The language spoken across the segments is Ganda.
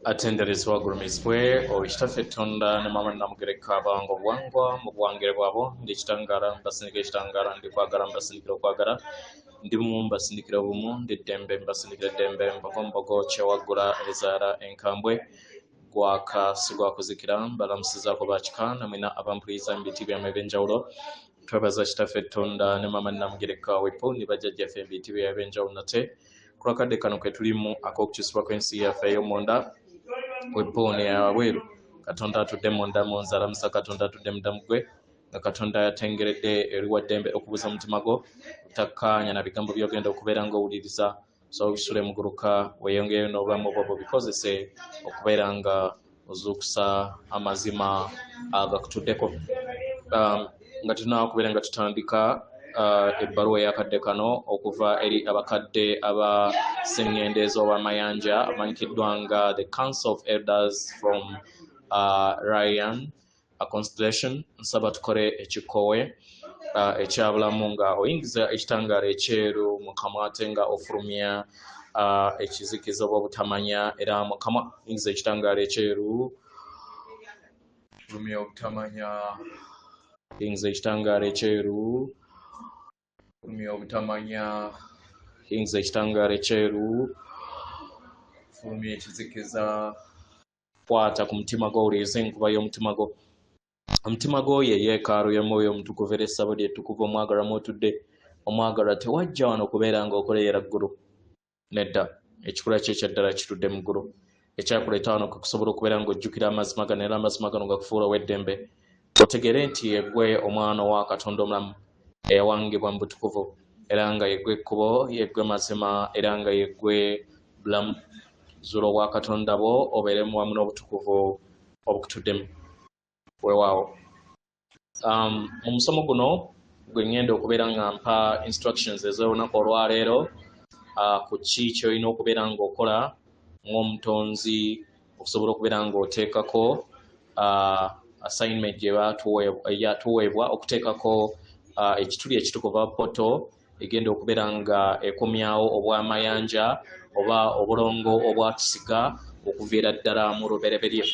atenderezwa gurumizibwe oikitaffe Tonda ne mama namugereka abango bwangwa mu bwangere bwabo ndi kitangara mbasindika ekitangara ndi kwagala mbasindikira okwagala ndi mu mbasindikira obumu ndi ddembe mbasindikira ddembe mbogombogo kyewagula ezaara enkambwe gwaka sigwakuzikira mbalamusizaako bakikana mwina abampuliza mbiti byama ebyenjawulo twebaza kitaffe Tonda ne mama namugereka wepo ni bajjajjaffe mbiti byama ebyenjawulo nate kulakadde kano ke tulimu ak'okukyusibwa kw'ensi yaffe ey'omunda webone ya wabweru Katonda atudde munda mu nzalamusa Katonda atudde mudamu gwe nga Katonda yatengeredde eriwa ddembe okubuza mutima gwo takkaanya na bigambo byogenda okubeera ng'owuliriza so bisule muguruka weyongeyo n'obulamu bwobwo bikozese okubeera nga ozuukusa amazima agakutuddeko nga tulina okubeera nga tutandika ebbaluwa eyakadde kano okuva eri abakadde aba Ssengendeeza ow'amayanja amanyikiddwa nga the Council of Elders from Ryan Constellation. Nsaba tukole ekikoowe ekyabulamu nga oyingiza ekitangaala ekyeru mu kamwa ate nga ofulumya ekizikiza oba obutamanya era mu kamwa oyingiza ekitangaala ekyeru fulumya obutamanya oyingiza ekitangaala ekyeru fulumya obutamanya oyingiza ekitangaala ekyeru fulumya ekizikiza kwata ku mutima gwo owuliriza enkuba y'omutima gwo omutima gwo ye yeekaalu y'omwoyo omutukuvu era essabo lyettukuvu omwagalwa mwotudde omwagalwa tewajja wano okubeera ng'okoleera ggulu nedda ekikula kye ekyaddala kitudde mu ggulu ekyakuleeta wano kusobola okubeera ng'ojjukira amazima gano era amazima gano gakufuula ow'eddembe otegere nti yegwe omwana wa Katonda omulamu eyawangibwa mu butukuvu era nga yegwe ekkubo yegwe mazima era nga yegwe bulamu zuula obwa Katonda bwo obeeremu wamu n'obutukuvu obukutuddemu weewaawo. Mu musomo guno gwe ngenda okubeera nga mpa instructions ez'olunaku olwaleero ku ki ky'olina okubeera ng'okola ng'omutonzi okusobola okubeera ng'oteekako assignment gyeyatuweebwa okuteekako ekituli ekitukuva poto egenda okubeera nga ekomyawo obwamayanja oba obulongo obwatusiga okuviira ddala mu lubereberye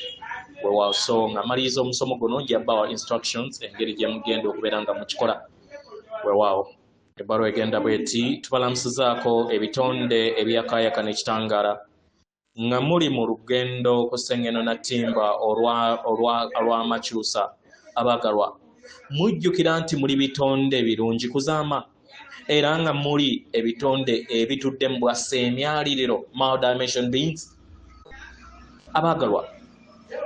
weewaawo. So nga maliriza omusomo guno njabbawa instructions engeri gye mugenda okubeera nga mukikola weewaawo. Ebbaluwa egenda bweti tubalamusizaako ebitonde ebyakaayaka n'ekitangaala nga muli mu lugendo ku Ssengeno Nattimba olw'amakyusa abaagalwa mujjukira nti muli bitonde birungi kuzaama era nga muli ebitonde ebitudde mu bwasseemyaliriro multidimension beings. Abaagalwa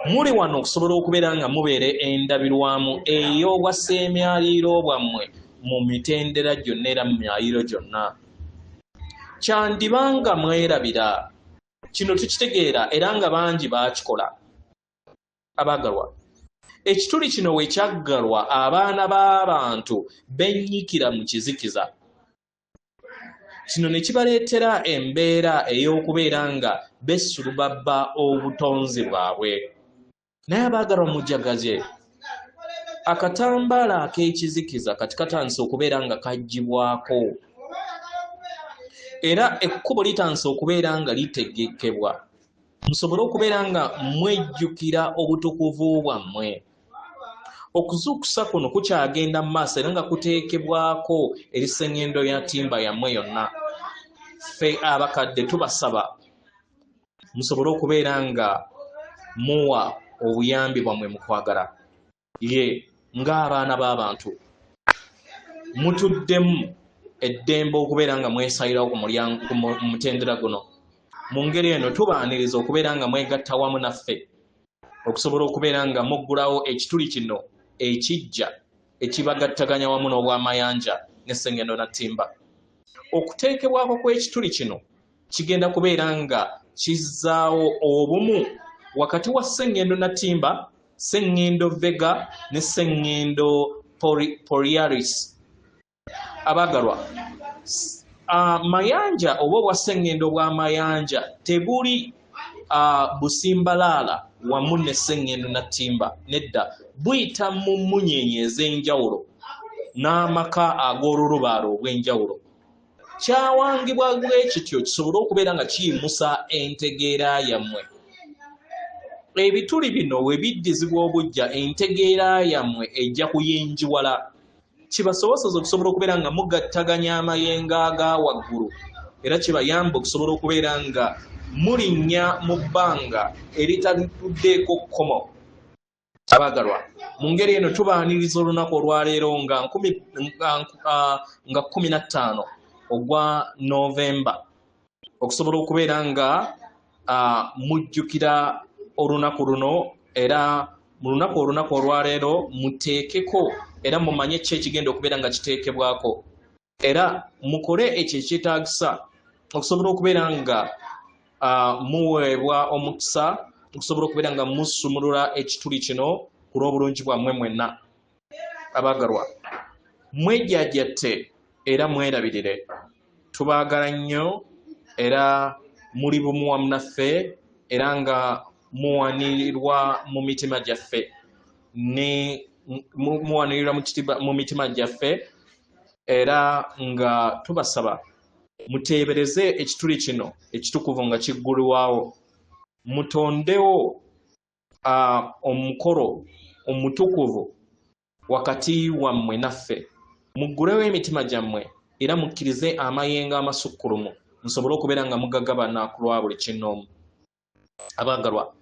muli wano okusobola okubeera nga mubeere endabirwamu ey'obwasseemyaliriro bwammwe mu mitendera gyonna era mu myaliro gyonna. Kyandibanga mwerabira kino tukitegeera era nga bangi baakikola. Abaagalwa ekituli kino we kyaggalwa abaana b'abantu bennyikira mu kizikiza kino ne kibaleetera embeera ey'okubeera nga bessulubabba obutonzi bwabwe. Naye abaagalwa mujjagaze akatambaala ak'ekizikiza kati katandise okubeera nga kaggyibwako era ekkubo litandise okubeera nga litegekebwa musobole okubeera nga mwejjukira obutukuvu bwammwe. Okuzuukusa kuno kukyagenda mu maaso era nga kuteekebwako eri Ssengendo ya Ntimba yammwe yonna. Ffe abakadde tubasaba musobole okubeera nga muwa obuyambi bwammwe mu kwagala ye ng'abaana b'abantu mutuddemu eddembe okubeera nga mwesayirawo ku mutendera guno. Mu ngeri eno tubaaniriza okubeera nga mwegatta wamu naffe okusobola okubeera nga muggulawo ekituli kino ekijja ekibagattaganya wamu n'obwamayanja ne Ssengendo Nattimba. Okuteekebwako kw'ekituli kino kigenda kubeera nga kizzaawo obumu wakati wa Ssengendo Nattimba, Ssengendo Vega ne Ssengendo Polaris. Abaagalwa mayanja oba obwa Ssengendo bw'amayanja tebuli busimbalaala wamu ne Ssengendo Nattimba nedda buyita mu munyenye ez'enjawulo n'amaka ag'olulubaala obw'enjawulo. Kyawangibwa bwe kityo kisobole okubeera nga kiyimusa entegeera yammwe ebituli bino we biddizibwa obujja entegeera yammwe ejja kuyinjiwala kibasobozesa okusobola okubeera nga mugattaganya amayengo aga waggulu era kibayamba okusobola okubeera nga mulinnya mu bbanga eritatuddeeko kkomo. Abagalwa, mu ngeri eno tubaaniriza olunaku olwaleero nga 15 ogwa Novemba okusobola okubeera nga mujjukira olunaku luno era mu olunaku olwaleero muteekeko era mumanye ki ekigenda okubeera nga kiteekebwako era mukole ekyo ekyetaagisa okusobola okubeera nga muweebwa omukisa okusobola okubeera nga musumulula ekituli kino ku lw'obulungi bwammwe mwenna. Abagalwa, mwejjajjatte era mwerabirire, tubaagala nnyo era muli bumu wamu naffe era nga muwanirirwa mu mitima gyaffe mu mitima gyaffe era nga tubasaba muteebereze ekituli kino ekitukuvu nga kiggulwawo, mutondewo omukolo omutukuvu wakati wammwe naffe, muggulewo emitima gyammwe era mukkirize amayengo amasukkulumu musobole okubeera nga mugagabana ku lwa buli kinnoomu. Abaagalwa,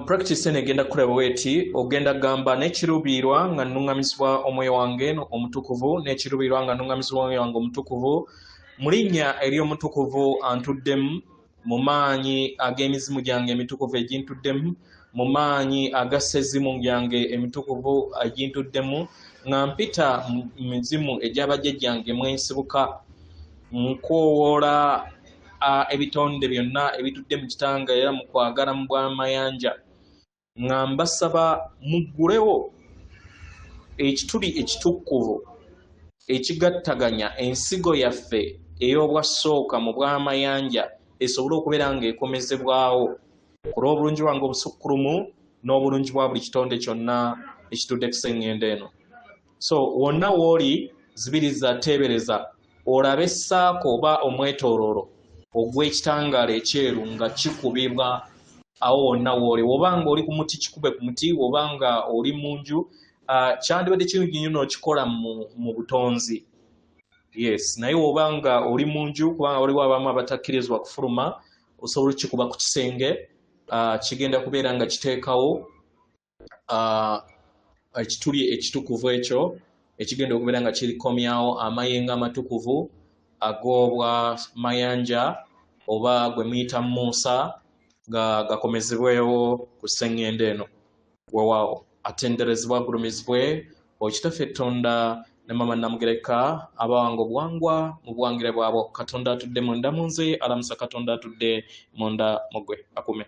practice eno egenda kulaba bweti ogenda gamba n'ekiruubirirwa nga nnuŋŋamizibwa omwoyo wange omutukuvu n'ekiruubirirwa nga nnuŋŋamizibwa omwoyo wange omutukuvu mu linnya ery'omutukuvu antuddemu mu maanyi ag'emizimu gyange emitukuvu egintuddemu mu maanyi agassezimu gyange emitukuvu egintuddemu nga mpita mu mizimu egy'abajjajjange mwensibuka nkoowoola ebitonde byonna ebitudde mu kitanga era mu kwagala mu bw'amayanja nga mbasaba muggulewo ekituli ekitukuvu ekigattaganya ensigo yaffe ey'obwasooka mu bw'amayanja esobole okubeera nga ekomezebwawo ku lw'obulungi bwange obusukkulumu n'obulungi bwa buli kitonde kyonna ekitudde kuseŋŋenda eno. So wonna w'oli zibiriza teebereza olabe essaako oba omwetooloolo ogw'ekitangaala ekyeru nga kikubibwa awo wonna w'oli, oba nga oli ku muti kikube ku muti, oba nga oli mu nju kyandibadde kirungi nnyo n'okikola mu butonzi. Yes, naye oba nga oli mu nju kubanga waliwo abamu abatakkirizibwa kufuluma osobola okukikuba ku kisenge kigenda kubeera nga kiteekawo ekituli ekitukuvu ekyo ekigenda okubeera nga kirikomyawo amayengo amatukuvu ag'obwa mayanja oba gwe muyita Musa nga gakomezebwewo ku sseŋŋenda eno. Weewaawo atenderezebwa agulumizibwe Okitaffe Katonda ne Mama Namugereka abawanga obuwangwa mu buwangire bwabwo. Katonda atudde munda mu nze, alamusa Katonda atudde munda mu gwe. Akume.